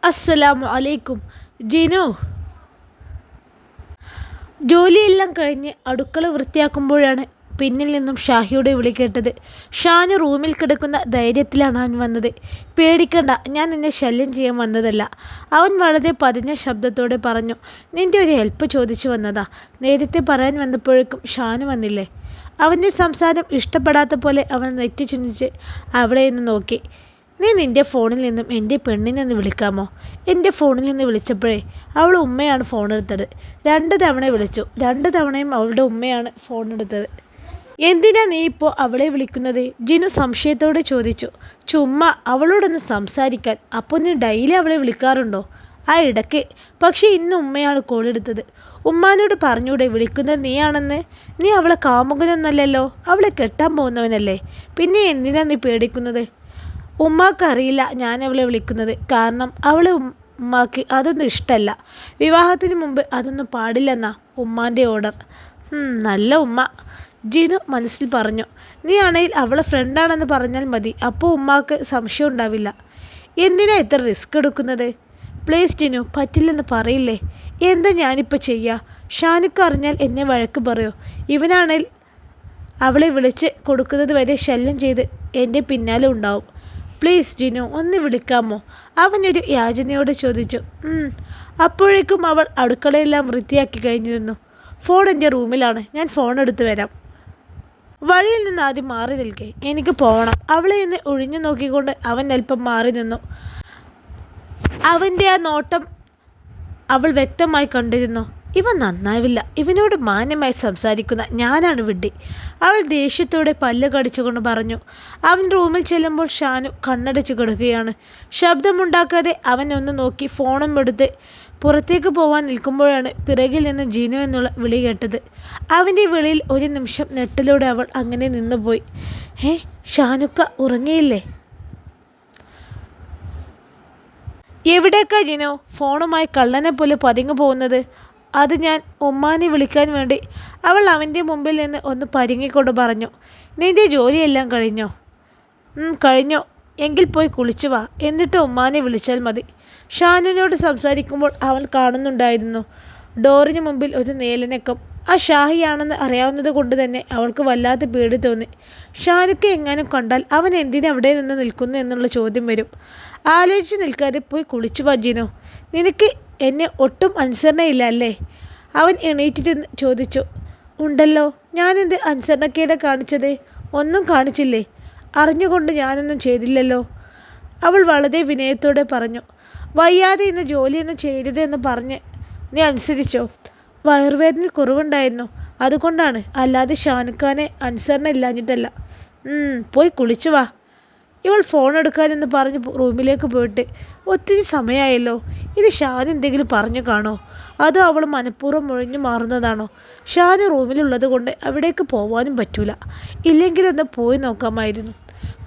അസ്സലാമു അലൈക്കും. ജിനു ജോലിയെല്ലാം കഴിഞ്ഞ് അടുക്കള വൃത്തിയാക്കുമ്പോഴാണ് പിന്നിൽ നിന്നും ഷാഹിയുടെ വിളി കേട്ടത്. ഷാനു റൂമിൽ കിടക്കുന്ന ധൈര്യത്തിലാണ് അവൻ വന്നത്. പേടിക്കണ്ട, ഞാൻ നിന്നെ ശല്യം ചെയ്യാൻ വന്നതല്ല, അവൻ വളരെ പതിഞ്ഞ ശബ്ദത്തോടെ പറഞ്ഞു. നിന്റെ ഒരു ഹെൽപ്പ് ചോദിച്ചു വന്നതാ. നേരത്തെ പറയാൻ വന്നപ്പോഴേക്കും ഷാനു വന്നില്ലേ? അവൻ്റെ സംസാരം ഇഷ്ടപ്പെടാത്ത പോലെ അവൻ നെറ്റി ചുനിച്ച് അവളെ നിന്ന് നോക്കി. നീ നിൻ്റെ ഫോണിൽ നിന്നും എൻ്റെ പെണ്ണിനെ ഒന്ന് വിളിക്കാമോ? എൻ്റെ ഫോണിൽ നിന്ന് വിളിച്ചപ്പോഴേ അവൾ ഉമ്മയാണ് ഫോണെടുത്തത്. 2 തവണ വിളിച്ചു. 2 തവണയും അവളുടെ ഉമ്മയാണ് ഫോണെടുത്തത്. എന്തിനാ നീ ഇപ്പോൾ അവളെ വിളിക്കുന്നത്? ജിനു സംശയത്തോടെ ചോദിച്ചു. ചുമ്മാ അവളോടൊന്ന് സംസാരിക്കാൻ. അപ്പോൾ നീ ഡെയിലി അവളെ വിളിക്കാറുണ്ടോ? ആ, ഇടയ്ക്ക്. പക്ഷേ ഇന്ന് ഉമ്മയാണ് കോളെടുത്തത്. ഉമ്മാനോട് പറഞ്ഞൂടെ വിളിക്കുന്നത് നീയാണെന്ന്? നീ അവളെ കാമുകനൊന്നല്ലല്ലോ, അവളെ കെട്ടാൻ പോകുന്നവനല്ലേ. പിന്നെ എന്തിനാ നീ പേടിക്കുന്നത്? ഉമ്മാക്കറിയില്ല ഞാൻ അവളെ വിളിക്കുന്നത്. കാരണം അവളെ ഉമ്മാക്ക് അതൊന്നും ഇഷ്ടമല്ല. വിവാഹത്തിന് മുമ്പ് അതൊന്നും പാടില്ലെന്നാ ഉമ്മാൻ്റെ ഓർഡർ. നല്ല ഉമ്മ, ജിനു മനസ്സിൽ പറഞ്ഞു. നീ ആണെങ്കിൽ അവളെ ഫ്രണ്ടാണെന്ന് പറഞ്ഞാൽ മതി, അപ്പോൾ ഉമ്മാക്ക് സംശയം ഉണ്ടാവില്ല. എന്തിനാ ഇത്ര റിസ്ക് എടുക്കുന്നത്? പ്ലീസ് ജിനു, പറ്റില്ലെന്ന് പറയില്ലേ? എന്താ ഞാനിപ്പോൾ ചെയ്യുക? ഷാനുക്ക് അറിഞ്ഞാൽ എന്നെ വഴക്ക് പറയോ? ഇവനാണെങ്കിൽ അവളെ വിളിച്ച് കൊടുക്കുന്നത് വരെ ശല്യം ചെയ്ത് എൻ്റെ പിന്നാലെ ഉണ്ടാവും. പ്ലീസ് ജിനു, ഒന്ന് വിളിക്കാമോ? അവനൊരു യാചനയോടെ ചോദിച്ചു. അപ്പോഴേക്കും അവൾ അടുക്കളയെല്ലാം വൃത്തിയാക്കി കഴിഞ്ഞിരുന്നു. ഫോൺ എൻ്റെ റൂമിലാണ്, ഞാൻ ഫോൺ എടുത്ത് വരാം. വഴിയിൽ നിന്ന് ആദ്യം മാറി നിൽക്കേ, എനിക്ക് പോകണം. അവളെ ഇന്ന് ഒഴിഞ്ഞു നോക്കിക്കൊണ്ട് അവൻ അല്പം മാറി നിന്നു. അവൻ്റെ ആ നോട്ടം അവൾ വ്യക്തമായി കണ്ടിരുന്നു. ഇവൻ നന്നാവില്ല, ഇവനോട് മാന്യമായി സംസാരിക്കുന്ന ഞാനാണ് വിഡ്ഢി. അവൾ ദേഷ്യത്തോടെ പല്ല് കടിച്ചുകൊണ്ട് പറഞ്ഞു. അവൻ റൂമിൽ ചെല്ലുമ്പോൾ ഷാനു കണ്ണടച്ച് കിടക്കുകയാണ്. ശബ്ദമുണ്ടാക്കാതെ അവൻ ഒന്ന് നോക്കി ഫോണും എടുത്ത് പുറത്തേക്ക് പോവാൻ നിൽക്കുമ്പോഴാണ് പിറകിൽ നിന്ന് ജിനു എന്നുള്ള വിളി കേട്ടത്. അവൻ്റെ വിളിയിൽ ഒരു നിമിഷം നെട്ടലോടെ അവൾ അങ്ങനെ നിന്നുപോയി. ഷാനുക്ക ഉറങ്ങിയില്ലേ? എവിടേക്കാ ജിനു ഫോണുമായി കള്ളനെ പോലെ പതുങ്ങി പോകുന്നത്? അത് ഞാൻ ഉമ്മാനെ വിളിക്കാൻ വേണ്ടി. അവൾ അവൻ്റെ മുമ്പിൽ നിന്ന് ഒന്ന് പരുങ്ങിക്കൊണ്ട് പറഞ്ഞു. നിൻ്റെ ജോലിയെല്ലാം കഴിഞ്ഞോ? കഴിഞ്ഞോ. എങ്കിൽ പോയി കുളിച്ചു വാ, എന്നിട്ട് ഉമ്മാനെ വിളിച്ചാൽ മതി. ഷാനുവിനോട് സംസാരിക്കുമ്പോൾ അവൾ കാണുന്നുണ്ടായിരുന്നു ഡോറിന് മുമ്പിൽ ഒരു നീലനക്കം. ആ ഷാഹിയാണെന്ന് അറിയാവുന്നത് കൊണ്ട് തന്നെ അവൾക്ക് വല്ലാത്ത പേടി തോന്നി. ഷാനുക്ക് എങ്ങാനും കണ്ടാൽ അവൻ എന്തിനു അവിടെ നിന്ന് നിൽക്കുന്നു എന്നുള്ള ചോദ്യം വരും. ആലോചിച്ച് നിൽക്കാതെ പോയി കുളിച്ചു വാ ജിനു. നിനക്ക് എന്നെ ഒട്ടും അനുസരണയില്ല അല്ലേ? അവൻ എണീറ്റിട്ട് ചോദിച്ചു. ഉണ്ടല്ലോ, ഞാനെന്ത് അനുസരണക്കേടാ കാണിച്ചത്? ഒന്നും കാണിച്ചില്ലേ? അറിഞ്ഞുകൊണ്ട് ഞാനൊന്നും ചെയ്തില്ലല്ലോ. അവൾ വളരെ വിനയത്തോടെ പറഞ്ഞു. വയ്യാതെ ഇന്ന് ജോലിയൊന്നും ചെയ്തതെന്ന് പറഞ്ഞ് നീ അനുസരിച്ചോ? വയറുവേദന കുറവുണ്ടായിരുന്നു, അതുകൊണ്ടാണ്, അല്ലാതെ ഷാനുഖാനെ അനുസരണ ഇല്ലാഞ്ഞിട്ടല്ല. പോയി കുളിച്ചു വാ. ഇവൾ ഫോൺ എടുക്കാനെന്ന് പറഞ്ഞ് റൂമിലേക്ക് പോയിട്ട് ഒത്തിരി സമയമായല്ലോ. ഇത് ഷാൻ എന്തെങ്കിലും പറഞ്ഞു കാണോ? അതോ അവൾ മനഃപൂർവ്വം ഒഴിഞ്ഞു മാറുന്നതാണോ? ഷാന് റൂമിലുള്ളത് കൊണ്ട് അവിടേക്ക് പോവാനും പറ്റൂല. ഇല്ലെങ്കിലൊന്ന് പോയി നോക്കാമായിരുന്നു.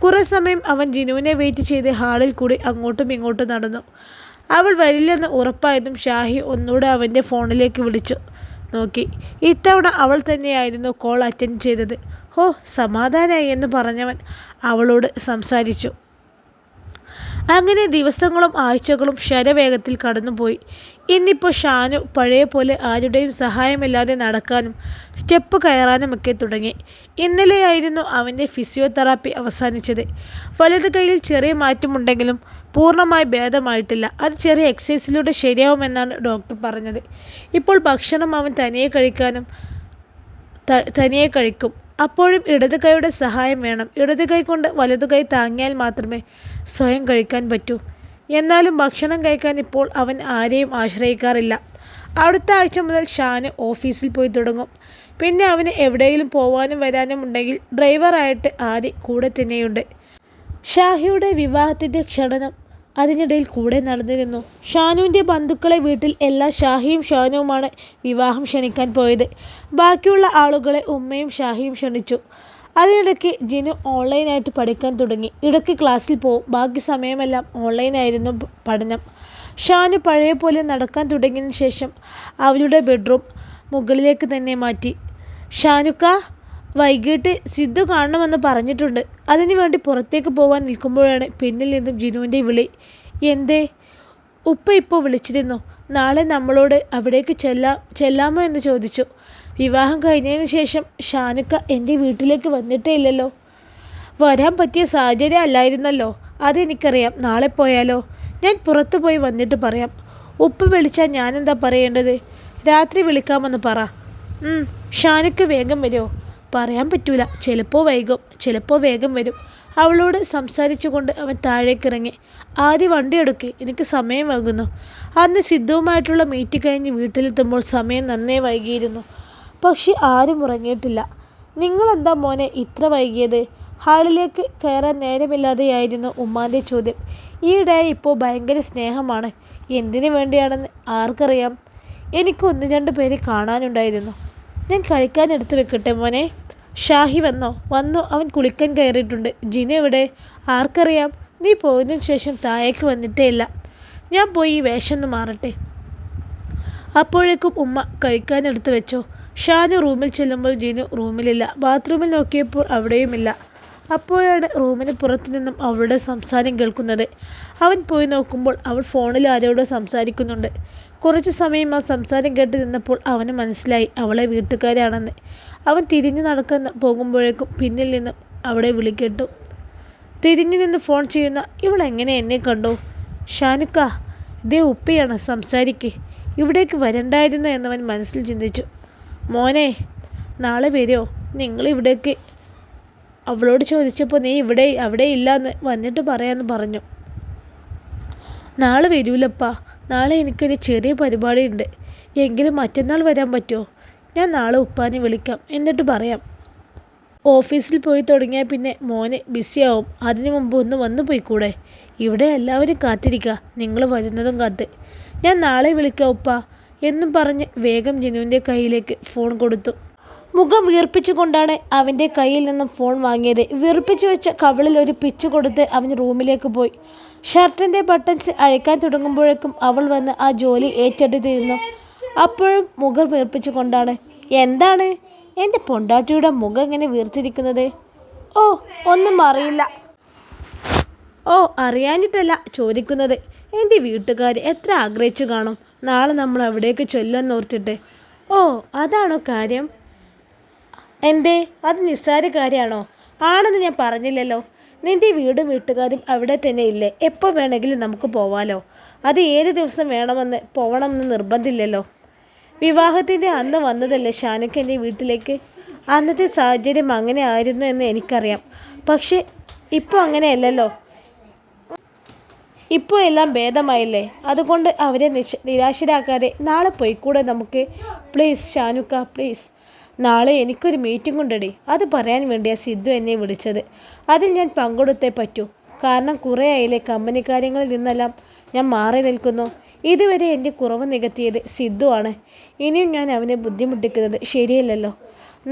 കുറേ സമയം അവൻ ജിനുവിനെ വെയിറ്റ് ചെയ്ത് ഹാളിൽ കൂടി അങ്ങോട്ടും ഇങ്ങോട്ടും നടന്നു. അവൾ വരില്ലെന്ന് ഉറപ്പായതും ഷാഹി ഒന്നുകൂടെ അവൻ്റെ ഫോണിലേക്ക് വിളിച്ചു നോക്കി. ഇത്തവണ അവൾ തന്നെയായിരുന്നു കോൾ അറ്റൻഡ് ചെയ്തത്. സമാധാനമായി എന്ന് പറഞ്ഞവൻ അവളോട് സംസാരിച്ചു. അങ്ങനെ ദിവസങ്ങളും ആഴ്ചകളും ശരവേഗത്തിൽ കടന്നുപോയി. ഇന്നിപ്പോൾ ഷാനു പഴയ പോലെ ആരുടെയും സഹായമില്ലാതെ നടക്കാനും സ്റ്റെപ്പ് കയറാനുമൊക്കെ തുടങ്ങി. ഇന്നലെയായിരുന്നു അവൻ്റെ ഫിസിയോതെറാപ്പി അവസാനിച്ചത്. വലത് കൈയിൽ ചെറിയ മാറ്റമുണ്ടെങ്കിലും പൂർണ്ണമായി ഭേദമായിട്ടില്ല. അത് ചെറിയ എക്സസൈസിലൂടെ ശരിയാവുമെന്നാണ് ഡോക്ടർ പറഞ്ഞത്. ഇപ്പോൾ ഭക്ഷണം അവൻ തനിയെ കഴിക്കും. അപ്പോഴും ഇടത് കൈയുടെ സഹായം വേണം. ഇടത് കൈ കൊണ്ട് വലതു കൈ താങ്ങിയാൽ മാത്രമേ സ്വയം കഴിക്കാൻ പറ്റൂ. എന്നാലും ഭക്ഷണം കഴിക്കാൻ ഇപ്പോൾ അവൻ ആരെയും ആശ്രയിക്കാറില്ല. അടുത്ത ആഴ്ച മുതൽ ഷാന് ഓഫീസിൽ പോയി തുടങ്ങും. പിന്നെ അവന് എവിടെയെങ്കിലും പോവാനും വരാനും ഉണ്ടെങ്കിൽ ഡ്രൈവറായിട്ട് ആദി കൂടെ തന്നെയുണ്ട്. ഷാഹിയുടെ വിവാഹത്തിൻ്റെ ക്ഷണം അതിനിടയിൽ കൂടെ നടന്നിരുന്നു. ഷാനുവിൻ്റെ ബന്ധുക്കളെ വീട്ടിൽ എല്ലാ ഷാഹിയും ഷാനുവുമാണ് വിവാഹം ക്ഷണിക്കാൻ പോയത്. ബാക്കിയുള്ള ആളുകളെ ഉമ്മയും ഷാഹിയും ക്ഷണിച്ചു. അതിനിടയ്ക്ക് ജിനു ഓൺലൈനായിട്ട് പഠിക്കാൻ തുടങ്ങി. ഇടയ്ക്ക് ക്ലാസ്സിൽ പോവും, ബാക്കി സമയമെല്ലാം ഓൺലൈനായിരുന്നു പഠനം. ഷാനു പഴയ പോലെ നടക്കാൻ തുടങ്ങിയതിന് ശേഷം അവളുടെ ബെഡ്റൂം മുകളിലേക്ക് തന്നെ മാറ്റി. ഷാനുക്ക, വൈകിട്ട് സിദ്ധു കാണണമെന്ന് പറഞ്ഞിട്ടുണ്ട്. അതിനു വേണ്ടി പുറത്തേക്ക് പോകാൻ നിൽക്കുമ്പോഴാണ് പിന്നിൽ നിന്നും ജിനുവിൻ്റെ വിളി. എന്തേ? ഉപ്പ ഇപ്പോൾ വിളിച്ചിരുന്നു. നാളെ നമ്മളോട് അവിടേക്ക് ചെല്ലാമോ എന്ന് ചോദിച്ചു. വിവാഹം കഴിഞ്ഞതിന് ശേഷം ഷാനുക്ക എൻ്റെ വീട്ടിലേക്ക് വന്നിട്ടേ ഇല്ലല്ലോ. വരാൻ പറ്റിയ സാഹചര്യം അല്ലായിരുന്നല്ലോ. അതെനിക്കറിയാം. നാളെ പോയാലോ? ഞാൻ പുറത്തു പോയി വന്നിട്ട് പറയാം. ഉപ്പ വിളിച്ചാൽ ഞാനെന്താ പറയേണ്ടത്? രാത്രി വിളിക്കാമെന്ന് പറ. ഷാനുക്ക വേഗം വരുമോ? പറയാൻ പറ്റൂല. ചിലപ്പോൾ വൈകും, ചിലപ്പോൾ വേഗം വരും. അവളോട് സംസാരിച്ചുകൊണ്ട് അവൻ താഴേക്കിറങ്ങി. ആദ്യം വണ്ടി എടുക്ക്, എനിക്ക് സമയമാകുന്നു. അന്ന് സിദ്ധുവുമായിട്ടുള്ള മീറ്റ് കഴിഞ്ഞ് വീട്ടിലെത്തുമ്പോൾ സമയം നന്നേ വൈകിയിരുന്നു. പക്ഷെ ആരും ഉറങ്ങിയിട്ടില്ല. നിങ്ങളെന്താ മോനെ ഇത്ര വൈകിയത്? ഹാളിലേക്ക് കയറാൻ നേരമില്ലാതെയായിരുന്നു ഉമ്മാൻ്റെ ചോദ്യം. ഈയിടെ ഇപ്പോൾ ഭയങ്കര സ്നേഹമാണ്. എന്തിനു വേണ്ടിയാണെന്ന് ആർക്കറിയാം. എനിക്ക് 1-2 പേരെ കാണാനുണ്ടായിരുന്നു. ഞാൻ കഴിക്കാൻ എടുത്തു വെക്കട്ടെ മോനെ? ഷാഹി വന്നു. അവൻ കുളിക്കാൻ കയറിയിട്ടുണ്ട്. ജിനു എവിടെ? ആർക്കറിയാം. നീ പോയതിനു ശേഷം താഴേക്ക് വന്നിട്ടേ ഇല്ല. ഞാൻ പോയി ഈ വേഷം ഒന്ന് മാറട്ടെ. അപ്പോഴേക്കും ഉമ്മ കഴിക്കാൻ എടുത്തു വെച്ചോ. ഷാനു റൂമിൽ ചെല്ലുമ്പോൾ ജിനു റൂമിലില്ല. ബാത്റൂമിൽ നോക്കിയപ്പോൾ അവിടെയുമില്ല. അപ്പോഴാണ് റൂമിന് പുറത്തു നിന്നും അവളുടെ സംസാരം കേൾക്കുന്നത്. അവൻ പോയി നോക്കുമ്പോൾ അവൾ ഫോണിൽ ആരോടോ സംസാരിക്കുന്നുണ്ട്. കുറച്ച് സമയം ആ സംസാരം കേട്ട് നിന്നപ്പോൾ അവന് മനസ്സിലായി അവളെ വീട്ടുകാരാണെന്ന്. അവൻ തിരിഞ്ഞു നടക്കാൻ പോകുമ്പോഴേക്കും പിന്നിൽ നിന്നും അവിടെ വിളിക്കേട്ടു. തിരിഞ്ഞു നിന്ന് ഫോൺ ചെയ്യുന്ന ഇവൾ എങ്ങനെ എന്നെ കണ്ടു? ഷാനുക്ക, ഇതേ ഉപ്പയാണ്, സംസാരിക്കേ. ഇവിടേക്ക് വരണ്ടായിരുന്നു എന്നവൻ മനസ്സിൽ ചിന്തിച്ചു. മോനെ, നാളെ വരുമോ? നിങ്ങളിവിടേക്ക് അവളോട് ചോദിച്ചപ്പോൾ നീ അവിടെ ഇല്ലയെന്ന് വന്നിട്ട് പറയാമെന്ന് പറഞ്ഞു. നാളെ വരൂലപ്പാ. നാളെ എനിക്കൊരു ചെറിയ പരിപാടി ഉണ്ട്. എങ്കിലും മറ്റന്നാൾ വരാൻ പറ്റുമോ? ഞാൻ നാളെ ഉപ്പാനെ വിളിക്കാം, എന്നിട്ട് പറയാം. ഓഫീസിൽ പോയി തുടങ്ങിയാൽ പിന്നെ മോന് ബിസിയാവും. അതിനു മുമ്പ് ഒന്ന് വന്നു പോയിക്കൂടെ? ഇവിടെ എല്ലാവരും കാത്തിരിക്കുക, നിങ്ങൾ വരുന്നതും കാത്ത്. ഞാൻ നാളെ വിളിക്കാം ഉപ്പ എന്നും പറഞ്ഞ് വേഗം ജിനുവിൻ്റെ കയ്യിലേക്ക് ഫോൺ കൊടുത്തു. മുഖം വീർപ്പിച്ചുകൊണ്ടാണ് അവൻ്റെ കയ്യിൽ നിന്നും ഫോൺ വാങ്ങിയത്. വീർപ്പിച്ചു വെച്ച കവിളിൽ ഒരു പിച്ച് കൊടുത്ത് അവൻ റൂമിലേക്ക് പോയി. ഷർട്ടിൻ്റെ ബട്ടൺസ് അഴിക്കാൻ തുടങ്ങുമ്പോഴേക്കും അവൾ വന്ന് ആ ജോലി ഏറ്റെടുത്തിരുന്നു. അപ്പോഴും മുഖം വീർപ്പിച്ചുകൊണ്ടാണ്. എന്താണ് എൻ്റെ പൊണ്ടാട്ടിയുടെ മുഖം ഇങ്ങനെ വീർത്തിരിക്കുന്നത്? ഓ, ഒന്നും അറിയില്ല. ഓ, അറിയാനിട്ടല്ല ചോദിക്കുന്നത്. എൻ്റെ വീട്ടുകാർ എത്ര ആഗ്രഹിച്ചു കാണും നാളെ നമ്മൾ അവിടേക്ക് ചൊല്ലുമെന്നോർത്തിട്ട്. ഓ, അതാണോ കാര്യം? എന്തേ, അത് നിസ്സാര കാര്യമാണോ? ആണെന്ന് ഞാൻ പറഞ്ഞില്ലല്ലോ. നിൻ്റെ വീടും വീട്ടുകാരും അവിടെ തന്നെ ഇല്ലേ? എപ്പോൾ വേണമെങ്കിലും നമുക്ക് പോവാലോ. അത് ഏത് ദിവസം പോകണമെന്ന് നിർബന്ധമില്ലല്ലോ. വിവാഹത്തിൻ്റെ അന്ന് വന്നതല്ലേ ഷാനുക്ക് എൻ്റെ വീട്ടിലേക്ക്? അന്നത്തെ സാഹചര്യം അങ്ങനെ ആയിരുന്നു എന്ന് എനിക്കറിയാം. പക്ഷേ ഇപ്പോൾ അങ്ങനെയല്ലല്ലോ. ഇപ്പോൾ എല്ലാം ഭേദമായില്ലേ? അതുകൊണ്ട് അവരെ നിരാശരാക്കാതെ നാളെ പോയിക്കൂടെ നമുക്ക്? പ്ലീസ് ഷാനുക്ക, പ്ലീസ്. നാളെ എനിക്കൊരു മീറ്റിംഗ് ഉണ്ടടി. അത് പറയാൻ വേണ്ടിയാണ് സിദ്ധു എന്നെ വിളിച്ചത്. അതിൽ ഞാൻ പങ്കെടുത്തേ പറ്റൂ. കാരണം കുറേ ആയില്ലേ കമ്പനിക്കാര്യങ്ങളിൽ നിന്നെല്ലാം ഞാൻ മാറി നിൽക്കുന്നു. ഇതുവരെ എൻ്റെ കുറവ് നികത്തിയത് സിദ്ധു ആണ്. ഇനിയും ഞാൻ അവനെ ബുദ്ധിമുട്ടിക്കുന്നത് ശരിയല്ലല്ലോ.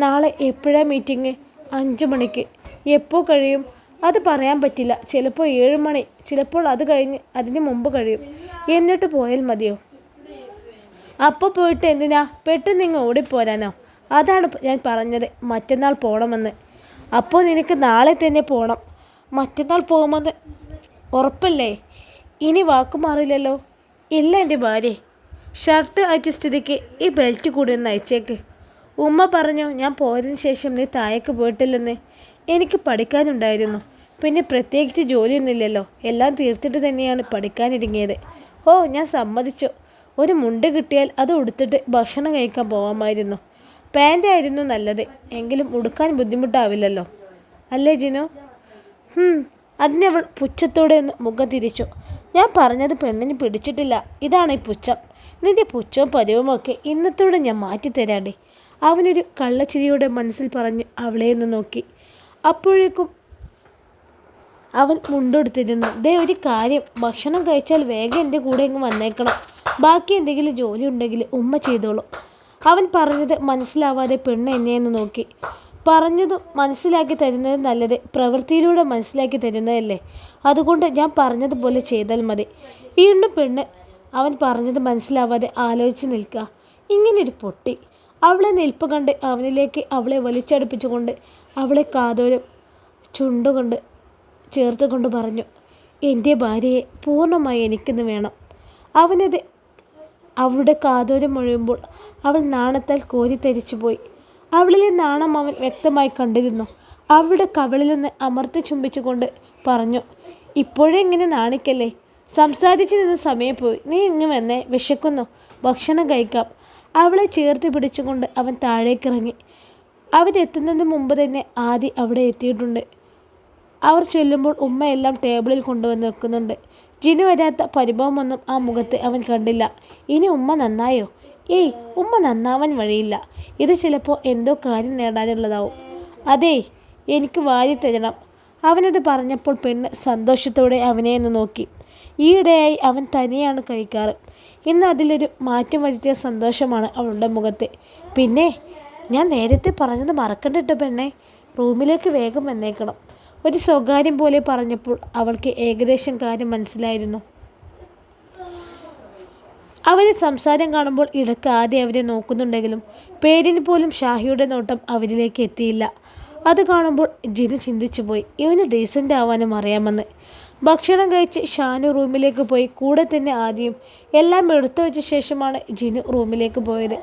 നാളെ എപ്പോഴാണ് മീറ്റിംഗ്? 5 മണിക്ക്. എപ്പോൾ കഴിയും? അത് പറയാൻ പറ്റില്ല. ചിലപ്പോൾ 7 മണി, ചിലപ്പോൾ അത് കഴിഞ്ഞ് അതിന് മുമ്പ് കഴിയും. എന്നിട്ട് പോയാൽ മതിയോ? അപ്പോൾ പോയിട്ട് എന്തിനാ? പെട്ടെന്ന് നിങ്ങൾ ഓടിപ്പോരാനോ? അതാണ് ഞാൻ പറഞ്ഞത് മറ്റന്നാൾ പോകണമെന്ന്. അപ്പോൾ നിനക്ക് നാളെ തന്നെ പോകണം. മറ്റന്നാൾ പോകുമെന്ന് ഉറപ്പല്ലേ? ഇനി വാക്കുമാറില്ലല്ലോ. ഇല്ല എൻ്റെ ഭാര്യ. ഷർട്ട് അയച്ച സ്ഥിതിക്ക് ഈ ബെൽറ്റ് കൂടി ഒന്ന് അയച്ചേക്ക്. ഉമ്മ പറഞ്ഞു ഞാൻ പോയതിന് ശേഷം നീ താഴേക്ക് പോയിട്ടില്ലെന്ന്. എനിക്ക് പഠിക്കാനുണ്ടായിരുന്നു. പിന്നെ പ്രത്യേകിച്ച് ജോലിയൊന്നുമില്ലല്ലോ. എല്ലാം തീർത്തിട്ട് തന്നെയാണ് പഠിക്കാനിറങ്ങിയത്. ഓ, ഞാൻ സമ്മതിച്ചു. ഒരു മുണ്ട് കിട്ടിയാൽ അത് ഉടുത്തിട്ട് ഭക്ഷണം കഴിക്കാൻ പോകാമായിരുന്നു. പാൻ്റായിരുന്നു നല്ലത്. എങ്കിലും ഉടുക്കാൻ ബുദ്ധിമുട്ടാവില്ലല്ലോ, അല്ലേ ജിനു? അതിനവൾ പുച്ഛത്തോടെ ഒന്ന് മുഖം തിരിച്ചു. ഞാൻ പറഞ്ഞത് പെണ്ണിന് പിടിച്ചിട്ടില്ല. ഇതാണ് ഈ പുച്ഛം. നിന്റെ പുച്ഛവും പരുവുമൊക്കെ ഇന്നത്തോടെ ഞാൻ മാറ്റിത്തരാണ്ടേ. അവനൊരു കള്ളച്ചിരിയോടെ മനസ്സിൽ പറഞ്ഞ് അവളെ ഒന്ന് നോക്കി. അപ്പോഴേക്കും അവൻ മുണ്ടെടുത്തിരുന്നു. ദേ ഒരു കാര്യം, ഭക്ഷണം കഴിച്ചാൽ വേഗം എൻ്റെ കൂടെ ഇങ്ങ് വന്നേക്കണം. ബാക്കി എന്തെങ്കിലും ജോലി ഉണ്ടെങ്കിൽ ഉമ്മ ചെയ്തോളൂ. അവൻ പറഞ്ഞത് മനസ്സിലാവാതെ പെണ്ണ് എന്നെയെന്ന് നോക്കി. പറഞ്ഞത് മനസ്സിലാക്കി തരുന്നത് നല്ലത്, പ്രവൃത്തിയിലൂടെ മനസ്സിലാക്കി തരുന്നതല്ലേ. അതുകൊണ്ട് ഞാൻ പറഞ്ഞതുപോലെ ചെയ്താൽ മതി. വീണ്ടും പെണ്ണ് അവൻ പറഞ്ഞത് മനസ്സിലാവാതെ ആലോചിച്ച് നിൽക്കുക. ഇങ്ങനൊരു പൊട്ടി. അവളെ നിൽപ്പ് കണ്ട് അവനിലേക്ക് അവളെ വലിച്ചടുപ്പിച്ചുകൊണ്ട് അവളെ കാതോരം ചുണ്ടുകൊണ്ട് ചേർത്തുകൊണ്ട് പറഞ്ഞു, എൻ്റെ ഭാര്യയെ പൂർണ്ണമായി എനിക്കിന്ന് വേണം. അവനത് അവളുടെ കാതോരം മുഴയുമ്പോൾ അവൾ നാണത്താൽ കോരിത്തരിച്ചുപോയി. അവളിലെ നാണം അവൻ വ്യക്തമായി കണ്ടിരുന്നു. അവളുടെ കവിളിലൊന്ന് അമർത്തി ചുംബിച്ചുകൊണ്ട് പറഞ്ഞു, ഇപ്പോഴേ ഇങ്ങനെ നാണിക്കല്ലേ, സംസാരിച്ചു നിന്ന് സമയം പോയി, നീ ഇങ്ങ് വന്നേ, വിശക്കുന്നു, ഭക്ഷണം കഴിക്കാം. അവളെ ചേർത്ത് പിടിച്ചുകൊണ്ട് അവൻ താഴേക്കിറങ്ങി. അവരെത്തുന്നതിന് മുമ്പ് തന്നെ ആദി അവിടെ എത്തിയിട്ടുണ്ട്. അവർ ചെല്ലുമ്പോൾ ഉമ്മ എല്ലാം ടേബിളിൽ കൊണ്ടുവന്ന് വെക്കുന്നുണ്ട്. ജിനു വരാത്ത പരിഭവമൊന്നും ആ മുഖത്ത് അവൻ കണ്ടില്ല. ഇനി ഉമ്മ നന്നായോ? ഏയ്, ഉമ്മ നന്നാവാൻ വഴിയില്ല. ഇത് ചിലപ്പോൾ എന്തോ കാര്യം നേടാനുള്ളതാവും. അതേ, എനിക്ക് വാരി തരണം. അവനത് പറഞ്ഞപ്പോൾ പെണ്ണ് സന്തോഷത്തോടെ അവനെ ഒന്ന് നോക്കി. ഈയിടെയായി അവൻ തനിയാണ് കഴിക്കാറ്. ഇന്ന് അതിലൊരു മാറ്റം വരുത്തിയ സന്തോഷമാണ് അവളുടെ മുഖത്ത്. പിന്നെ ഞാൻ നേരത്തെ പറഞ്ഞത് മറക്കണ്ടിട്ടോ പെണ്ണെ, റൂമിലേക്ക് വേഗം വന്നേക്കണം. ഒരു സ്വകാര്യം പോലെ പറഞ്ഞപ്പോൾ അവൾക്ക് ഏകദേശം കാര്യം മനസ്സിലായിരുന്നു. അവരെ സംസാരം കാണുമ്പോൾ ഇടയ്ക്ക് ആദ്യം അവരെ നോക്കുന്നുണ്ടെങ്കിലും പേരിന് പോലും ഷാഹിയുടെ നോട്ടം അവരിലേക്ക് എത്തിയില്ല. അത് കാണുമ്പോൾ ജിനു ചിന്തിച്ചു പോയി, ഇവന് ഡീസൻ്റ് ആവാനും അറിയാമെന്ന്. ഭക്ഷണം കഴിച്ച് ഷാനു റൂമിലേക്ക് പോയി. കൂടെ തന്നെ ആദ്യം എല്ലാം എടുത്തു വെച്ച ശേഷമാണ് ജിനു റൂമിലേക്ക് പോയത്.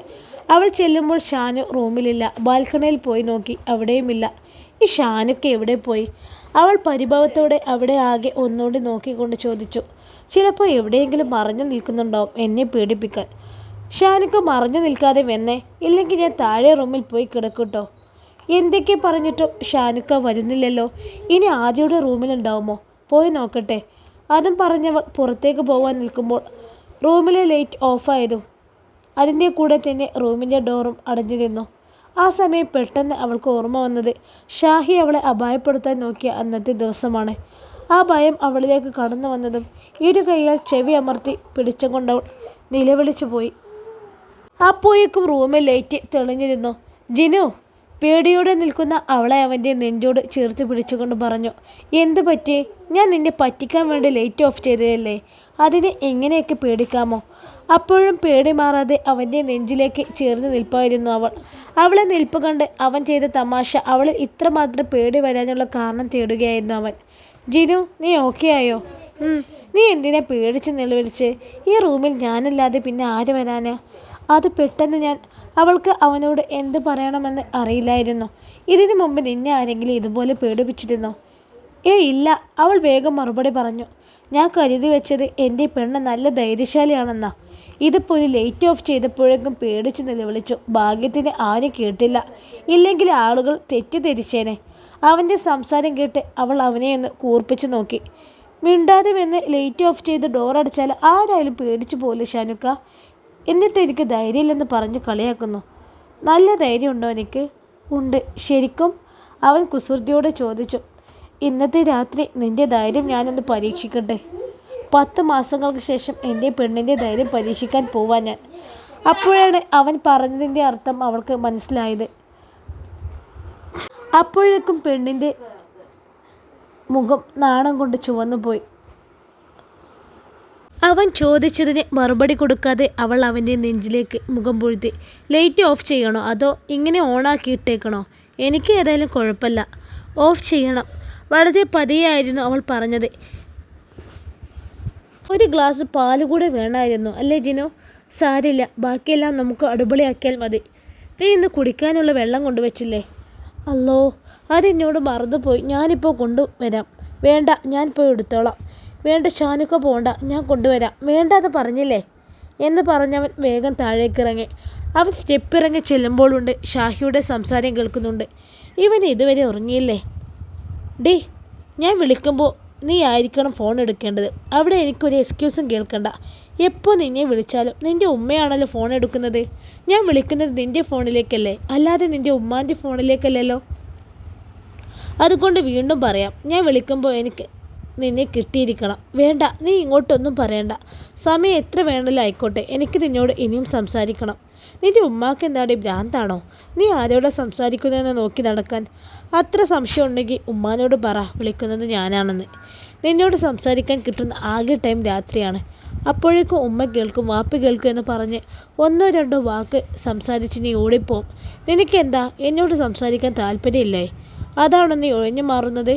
അവൾ ചെല്ലുമ്പോൾ ഷാനു റൂമിലില്ല. ബാൽക്കണിയിൽ പോയി നോക്കി, അവിടെയുമില്ല. ഈ ഷാനുക്ക് എവിടെ പോയി? അവൾ പരിഭവത്തോടെ അവിടെ ആകെ ഒന്നുകൂടി നോക്കിക്കൊണ്ട് ചോദിച്ചു. ചിലപ്പോൾ എവിടെയെങ്കിലും മറഞ്ഞു നിൽക്കുന്നുണ്ടാവും എന്നെ പേടിപ്പിക്കാൻ. ഷാനുക്ക് മറഞ്ഞു നിൽക്കാതെ വന്നേ, ഇല്ലെങ്കിൽ ഞാൻ താഴെ റൂമിൽ പോയി കിടക്കൂട്ടോ. എന്തൊക്കെ പറഞ്ഞിട്ടും ഷാനുക്ക വരുന്നില്ലല്ലോ. ഇനി ആദ്യയുടെ റൂമിലുണ്ടാവുമോ? പോയി നോക്കട്ടെ. അതും പറഞ്ഞവൾ പുറത്തേക്ക് പോകാൻ നിൽക്കുമ്പോൾ റൂമിലെ ലൈറ്റ് ഓഫായതും അതിൻ്റെ കൂടെ തന്നെ റൂമിൻ്റെ ഡോറും അടഞ്ഞു നിന്നു. ആ സമയം പെട്ടെന്ന് അവൾക്ക് ഓർമ്മ വന്നത് ഷാഹി അവളെ അപായപ്പെടുത്താൻ നോക്കിയ അന്നത്തെ ദിവസമാണ്. ആ ഭയം അവളിലേക്ക് കടന്നു വന്നതും ഇരു കൈയാൽ ചെവി അമർത്തി പിടിച്ചുകൊണ്ടവൾ നിലവിളിച്ചു പോയി. അപ്പോഴേക്കും റൂമിൽ ലൈറ്റ് തെളിഞ്ഞിരുന്നു. ജിനു പേടിയോടെ നിൽക്കുന്ന അവളെ അവൻ്റെ നെഞ്ചോട് ചേർത്ത് പിടിച്ചുകൊണ്ട് പറഞ്ഞു, എന്ത് പറ്റി? ഞാൻ നിന്നെ പറ്റിക്കാൻ വേണ്ടി ലൈറ്റ് ഓഫ് ചെയ്തതല്ലേ, അതിനെ എങ്ങനെയൊക്കെ പേടിക്കാമോ? അപ്പോഴും പേടി മാറാതെ അവൻ്റെ നെഞ്ചിലേക്ക് ചേർന്ന് നിൽപ്പായിരുന്നു അവൾ. അവളെ നിൽപ്പ് കണ്ട് അവൻ ചെയ്ത തമാശ അവളിൽ ഇത്രമാത്രം പേടി വരാനുള്ള കാരണം തേടുകയായിരുന്നു അവൻ. ജിനു, നീ ഓക്കെ ആയോ? നീ എന്തിനാ പേടിച്ച് നിലവിളിച്ച്? ഈ റൂമിൽ ഞാനല്ലാതെ പിന്നെ ആര് വരാനാ? അത് പെട്ടെന്ന് അവൾക്ക് അവനോട് എന്ത് പറയണമെന്ന് അറിയില്ലായിരുന്നു. ഇതിനു മുമ്പ് നിന്നെ ആരെങ്കിലും ഇതുപോലെ പേടിപ്പിച്ചിരുന്നോ? ഇല്ല, അവൾ വേഗം മറുപടി പറഞ്ഞു. ഞാൻ കരുതി വെച്ചത് എൻ്റെ പെണ്ണ് നല്ല ധൈര്യശാലിയാണെന്നാ. ഇതിപ്പോൾ ലൈറ്റ് ഓഫ് ചെയ്തപ്പോഴേക്കും പേടിച്ച് നിലവിളിച്ചു. ഭാഗ്യത്തിന് ആരും കേട്ടില്ല, ഇല്ലെങ്കിൽ ആളുകൾ തെറ്റിദ്ധരിച്ചേനെ. അവൻ്റെ സംസാരം കേട്ട് അവൾ അവനെ ഒന്ന് കൂർപ്പിച്ച് നോക്കി. മിണ്ടാതെ വന്ന് ലൈറ്റ് ഓഫ് ചെയ്ത് ഡോർ അടിച്ചാൽ ആരായാലും പേടിച്ചു പോലെ ഷാനുക്ക. എന്നിട്ട് എനിക്ക് ധൈര്യമില്ലെന്ന് പറഞ്ഞ് കളിയാക്കുന്നു. നല്ല ധൈര്യമുണ്ടോ എനിക്ക്? ഉണ്ട്. ശരിക്കും? അവൻ കുസൃതിയോടെ ചോദിച്ചു. ഇന്നത്തെ രാത്രി നിൻ്റെ ധൈര്യം ഞാനൊന്ന് പരീക്ഷിക്കട്ടെ. 10 മാസങ്ങൾക്ക് ശേഷം എൻ്റെ പെണ്ണിൻ്റെ ധൈര്യം പരീക്ഷിക്കാൻ പോവാൻ ഞാൻ. അപ്പോഴാണ് അവൻ പറഞ്ഞതിൻ്റെ അർത്ഥം അവൾക്ക് മനസ്സിലായത്. അപ്പോഴേക്കും പെണ്ണിൻ്റെ മുഖം നാണം കൊണ്ട് ചുവന്നുപോയി. അവൻ ചോദിച്ചതിന് മറുപടി കൊടുക്കാതെ അവൾ അവൻ്റെ നെഞ്ചിലേക്ക് മുഖം പൊഴുത്തി. ലൈറ്റ് ഓഫ് ചെയ്യണോ അതോ ഇങ്ങനെ ഓണാക്കി ഇട്ടേക്കണോ? എനിക്ക് ഏതായാലും കുഴപ്പമില്ല. ഓഫ് ചെയ്യണം. വളരെ പതിയായിരുന്നു അവൾ പറഞ്ഞത്. ഒരു ഗ്ലാസ് പാല് കൂടെ വേണമായിരുന്നു അല്ലേ ജിനു? സാരില്ല, ബാക്കിയെല്ലാം നമുക്ക് അടിപൊളിയാക്കിയാൽ മതി. നീ ഇന്ന് കുടിക്കാനുള്ള വെള്ളം കൊണ്ടുവച്ചില്ലേ? അല്ലോ, അതെന്നോട് മറന്നുപോയി. ഞാനിപ്പോൾ കൊണ്ടുവരാം. വേണ്ട, ഞാൻ പോയി എടുത്തോളാം. വേണ്ട ഷാനുക്ക പോണ്ട, ഞാൻ കൊണ്ടുവരാം. വേണ്ടാന്ന് പറഞ്ഞില്ലേ എന്ന് പറഞ്ഞവൻ വേഗം താഴേക്കിറങ്ങി. അവൻ സ്റ്റെപ്പിറങ്ങി ചെല്ലുമ്പോഴുണ്ട് ഷാഹിയുടെ സംസാരം കേൾക്കുന്നുണ്ട്. ഇവൻ ഇതുവരെ ഉറങ്ങിയില്ലേ? ഡേ, ഞാൻ വിളിക്കുമ്പോൾ നീ ആയിരിക്കണം ഫോൺ എടുക്കേണ്ടത്. അവിടെ എനിക്കൊരു എക്സ്ക്യൂസും കേൾക്കണ്ട. എപ്പോൾ നിന്നെ വിളിച്ചാലും നിൻ്റെ ഉമ്മയാണല്ലോ ഫോൺ എടുക്കുന്നത്. ഞാൻ വിളിക്കുന്നത് നിൻ്റെ ഫോണിലേക്കല്ലേ, അല്ലാതെ നിൻ്റെ ഉമ്മാൻ്റെ ഫോണിലേക്കല്ലല്ലോ. അതുകൊണ്ട് വീണ്ടും പറയാം, ഞാൻ വിളിക്കുമ്പോൾ എനിക്ക് നിന്നെ കിട്ടിയിരിക്കണം. വേണ്ട, നീ ഇങ്ങോട്ടൊന്നും പറയണ്ട. സമയം എത്ര വേണമല്ലോ ആയിക്കോട്ടെ. എനിക്ക് നിന്നോട് ഇനിയും സംസാരിക്കണം. നിൻ്റെ ഉമ്മാക്ക് എന്താടി ഭ്രാന്താണോ? നീ ആരോടെ സംസാരിക്കുന്നതെന്ന് നോക്കി നടക്കാൻ? അത്ര സംശയം ഉണ്ടെങ്കിൽ ഉമ്മാനോട് പറ വിളിക്കുന്നത് ഞാനാണെന്ന്. നിന്നോട് സംസാരിക്കാൻ കിട്ടുന്ന ആകെ ടൈം രാത്രിയാണ്. അപ്പോഴേക്കും ഉമ്മ കേൾക്കും വാപ്പ കേൾക്കും എന്ന് പറഞ്ഞ് 1-2 വാക്ക് സംസാരിച്ച് നീ ഓടിപ്പോവും. നിനക്കെന്താ എന്നോട് സംസാരിക്കാൻ താല്പര്യമില്ലേ? അതാണോ നീ ഒഴിഞ്ഞു മാറുന്നത്?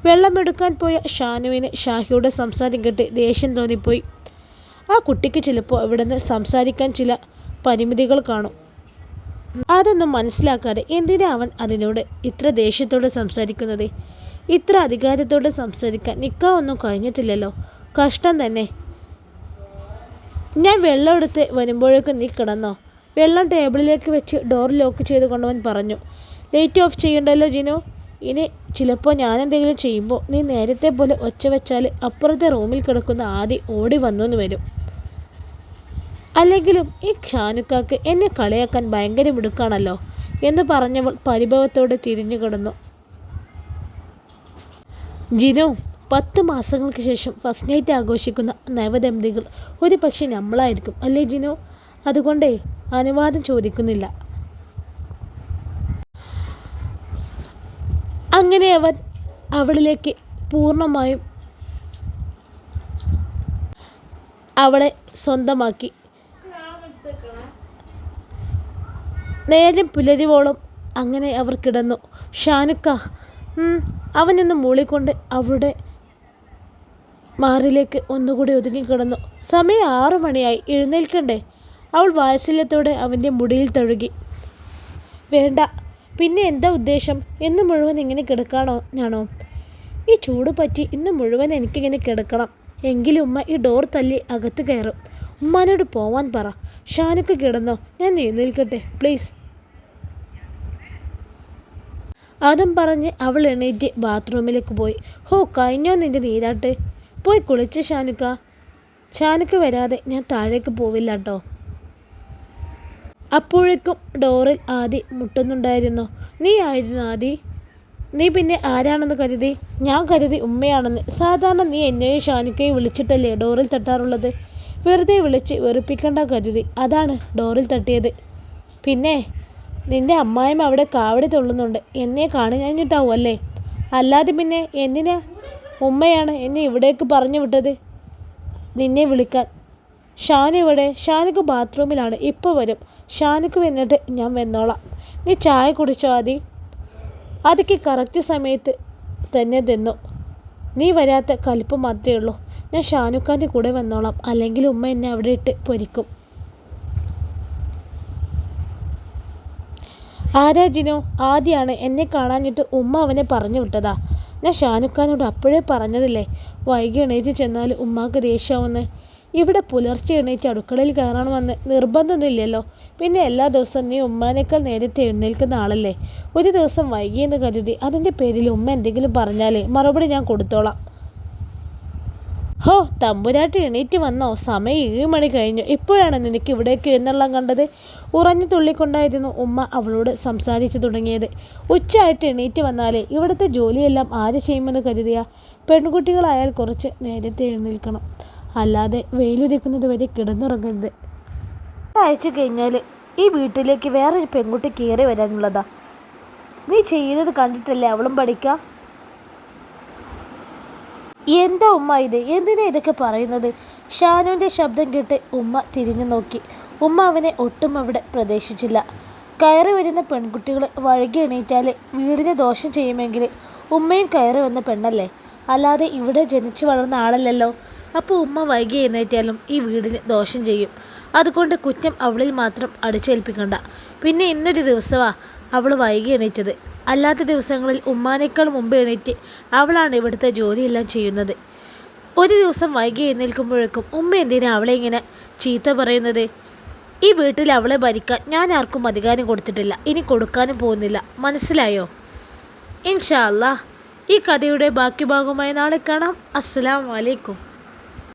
വെള്ളമെടുക്കാൻ പോയ ഷാനുവിന് ഷാഹിയുടെ സംസാരം കേട്ട് ദേഷ്യം തോന്നിപ്പോയി. ആ കുട്ടിക്ക് ചിലപ്പോൾ ഇവിടുന്ന് സംസാരിക്കാൻ ചില പരിമിതികൾ കാണും. അതൊന്നും മനസ്സിലാക്കാതെ എന്തിനാ അവൻ അതിനോട് ഇത്ര ദേഷ്യത്തോടെ സംസാരിക്കുന്നത്? ഇത്ര അധികാരത്തോടെ സംസാരിക്കാൻ നിൽക്കാൻ ഒന്നും കഴിഞ്ഞിട്ടില്ലല്ലോ. കഷ്ടം തന്നെ. ഞാൻ വെള്ളം എടുത്ത് വരുമ്പോഴേക്കും നീ കിടന്നോ? വെള്ളം ടേബിളിലേക്ക് വെച്ച് ഡോർ ലോക്ക് ചെയ്ത് കൊണ്ടവൻ പറഞ്ഞു. ലൈറ്റ് ഓഫ് ചെയ്യണ്ടല്ലോ ജിനു. ഇനി ചിലപ്പോൾ ഞാനെന്തെങ്കിലും ചെയ്യുമ്പോൾ നീ നേരത്തെ പോലെ ഒച്ച വെച്ചാൽ അപ്പുറത്തെ റൂമിൽ കിടക്കുന്ന ആദി ഓടി വന്നു വരും. അല്ലെങ്കിലും ഈ ഷാനുക്കാക്ക് എന്നെ കളിയാക്കാൻ ഭയങ്കര മിടുക്കാണല്ലോ എന്ന് പറഞ്ഞവൾ പരിഭവത്തോടെ തിരിഞ്ഞു കിടന്നു. ജിനു, 10 മാസങ്ങൾക്ക് ശേഷം ഫസ്റ്റ് നൈറ്റ് ആഘോഷിക്കുന്ന നവദമ്പതികൾ ഒരു പക്ഷെ നമ്മളായിരിക്കും അല്ലേ ജിനു? അതുകൊണ്ടേ അനുവാദം ചോദിക്കുന്നില്ല. അങ്ങനെ അവൻ അവളിലേക്ക് പൂർണ്ണമായും അവളെ സ്വന്തമാക്കി. നേരം പുലരുവോളം അങ്ങനെ അവർ കിടന്നു. ഷാനുക്ക അവനൊന്ന് മൂളിക്കൊണ്ട് അവളുടെ മാറിലേക്ക് ഒന്നുകൂടി ഒതുങ്ങിക്കിടന്നു. സമയം 6 മണിയായി. എഴുന്നേൽക്കണ്ടേ? അവൾ വാത്സല്യത്തോടെ അവൻ്റെ മുടിയിൽ തഴുകി. വേണ്ട. പിന്നെ എന്താ ഉദ്ദേശം? ഇന്ന് മുഴുവൻ ഇങ്ങനെ കിടക്കാണോ ഞാനോ? ഈ ചൂട് പറ്റി ഇന്ന് മുഴുവൻ എനിക്കിങ്ങനെ കിടക്കണം. എങ്കിലും ഉമ്മ ഈ ഡോർ തല്ലി അകത്ത് കയറും. ഉമ്മാനോട് പോവാൻ പറ. ഷാനുക്ക് കിടന്നോ? ഞാൻ എഴുന്നേൽക്കട്ടെ പ്ലീസ്. അതും പറഞ്ഞ് അവൾ എണീറ്റ് ബാത്റൂമിലേക്ക് പോയി. ഹോ, കഴിഞ്ഞോ നിൻ്റെ നീരാട്ട്? പോയി കുളിച്ച് ഷാനുക്ക. ഷാനുക്ക് വരാതെ ഞാൻ താഴേക്ക് പോവില്ല കേട്ടോ. അപ്പോഴേക്കും ഡോറിൽ ആദി മുട്ടുന്നുണ്ടായിരുന്നു. നീ ആയിരുന്നു ആദി? നീ പിന്നെ ആരാണെന്ന് കരുതി? ഞാൻ കരുതി ഉമ്മയാണെന്ന്. സാധാരണ നീ എന്നെയും ഷാനുക്കയും വിളിച്ചിട്ടല്ലേ ഡോറിൽ തട്ടാറുള്ളത്? വെറുതെ വിളിച്ച് വെറുപ്പിക്കണ്ട കരുതി. അതാണ് ഡോറിൽ തട്ടിയത്. പിന്നെ നിൻ്റെ അമ്മായിമ്മ അവിടെ കാവടി തുള്ളുന്നുണ്ട്. എന്നെ കാണുകഴിഞ്ഞിട്ടാവും അല്ലേ? അല്ലാതെ പിന്നെ എന്തിനാ ഉമ്മയാണ് എന്നെ ഇവിടേക്ക് പറഞ്ഞു വിട്ടത് നിന്നെ വിളിക്കാൻ? ഷാനു ഇവിടെ? ഷാനുക്ക് ബാത്റൂമിലാണ്. ഇപ്പോൾ വരും. ഷാനുക്ക് വന്നിട്ട് ഞാൻ വന്നോളാം. നീ ചായ കുടിച്ചോ ആദി? ആദിക്ക് കറക്റ്റ് സമയത്ത് തന്നെ തന്നു. നീ വരാത്ത കലിപ്പ് മാത്രമേ ഉള്ളൂ. ഞാൻ ഷാനുക്കാൻ്റെ കൂടെ വന്നോളാം. അല്ലെങ്കിൽ ഉമ്മ എന്നെ അവിടെ ഇട്ട് പൊരിക്കും. ആരാ ജിനു? ആദ്യമാണ്. എന്നെ കാണാഞ്ഞിട്ട് ഉമ്മ അവനെ പറഞ്ഞു വിട്ടതാ. ഞാൻ ഷാനുക്കാനോട് അപ്പോഴേ പറഞ്ഞതില്ലേ വൈകി എണീറ്റ് ചെന്നാൽ ഉമ്മാക്ക് ദേഷ്യമാവുമെന്ന്. ഇവിടെ പുലർച്ചെ എണീറ്റ് അടുക്കളയിൽ കയറണമെന്ന് നിർബന്ധമൊന്നുമില്ലല്ലോ. പിന്നെ എല്ലാ ദിവസവും നീ ഉമ്മാനേക്കാൾ നേരത്തെ എഴുന്നേൽക്കുന്ന ആളല്ലേ. ഒരു ദിവസം വൈകിയെന്ന് കരുതി അതിൻ്റെ പേരിൽ ഉമ്മ എന്തെങ്കിലും പറഞ്ഞാൽ മറുപടി ഞാൻ കൊടുത്തോളാം. ഹോ, തമ്പുരാട്ടി എണീറ്റ് വന്നോ? സമയം 7 മണി കഴിഞ്ഞു. ഇപ്പോഴാണ് നിനക്ക് ഇവിടേക്ക് എന്നെല്ലാം കണ്ടത്? ഉറഞ്ഞു തുള്ളിക്കൊണ്ടായിരുന്നു ഉമ്മ അവളോട് സംസാരിച്ചു തുടങ്ങിയത്. ഉച്ചയായിട്ട് എണീറ്റ് വന്നാലേ ഇവിടുത്തെ ജോലിയെല്ലാം ആര് ചെയ്യുമെന്ന് കരുതിയ? പെൺകുട്ടികളായാൽ കുറച്ച് നേരത്തെ എഴുന്നേൽക്കണം. അല്ലാതെ വെയിലുദിക്കുന്നത് വരെ കിടന്നുറങ്ങരുത്. ആഴ്ച കഴിഞ്ഞാൽ ഈ വീട്ടിലേക്ക് വേറൊരു പെൺകുട്ടി കയറി വരാനുള്ളതാ. നീ ചെയ്യുന്നത് കണ്ടിട്ടല്ലേ അവളും പഠിക്കുക? എന്താ ഉമ്മ ഇത്? എന്തിനാ ഇതൊക്കെ പറയുന്നത്? ഷാനുവിൻ്റെ ശബ്ദം കേട്ട് ഉമ്മ തിരിഞ്ഞു നോക്കി. ഉമ്മ അവനെ ഒട്ടും അവിടെ പ്രതീക്ഷിച്ചില്ല. കയറി വരുന്ന പെൺകുട്ടികൾ വഴുകി എണീറ്റാൽ വീടിനെ ദോഷം ചെയ്യുമെങ്കിൽ ഉമ്മയും കയറി വന്ന പെണ്ണല്ലേ, അല്ലാതെ ഇവിടെ ജനിച്ചു വളർന്ന ആളല്ലല്ലോ. അപ്പോൾ ഉമ്മ വൈകി എഴുന്നേറ്റാലും ഈ വീടിന് ദോഷം ചെയ്യും. അതുകൊണ്ട് കുറ്റം അവളിൽ മാത്രം അടിച്ചേൽപ്പിക്കണ്ട. പിന്നെ ഇന്നൊരു ദിവസമാണ് അവൾ വൈകി എണീറ്റത്. അല്ലാത്ത ദിവസങ്ങളിൽ ഉമ്മാനേക്കാൾ മുമ്പ് എണീറ്റ് അവളാണ് ഇവിടുത്തെ ജോലിയെല്ലാം ചെയ്യുന്നത്. ഒരു ദിവസം വൈകി എഴുന്നേൽക്കുമ്പോഴേക്കും ഉമ്മ എന്തിനാണ് അവളെ ഇങ്ങനെ ചീത്ത പറയുന്നത്? ഈ വീട്ടിൽ അവളെ ഭരിക്കാൻ ഞാൻ ആർക്കും അധികാരം കൊടുത്തിട്ടില്ല, ഇനി കൊടുക്കാനും പോകുന്നില്ല. മനസ്സിലായോ? ഇൻഷാ അല്ലാഹ് ഈ കഥയുടെ ബാക്കി ഭാഗമായി നാളെ കാണാം. അസ്സലാമു അലൈക്കും.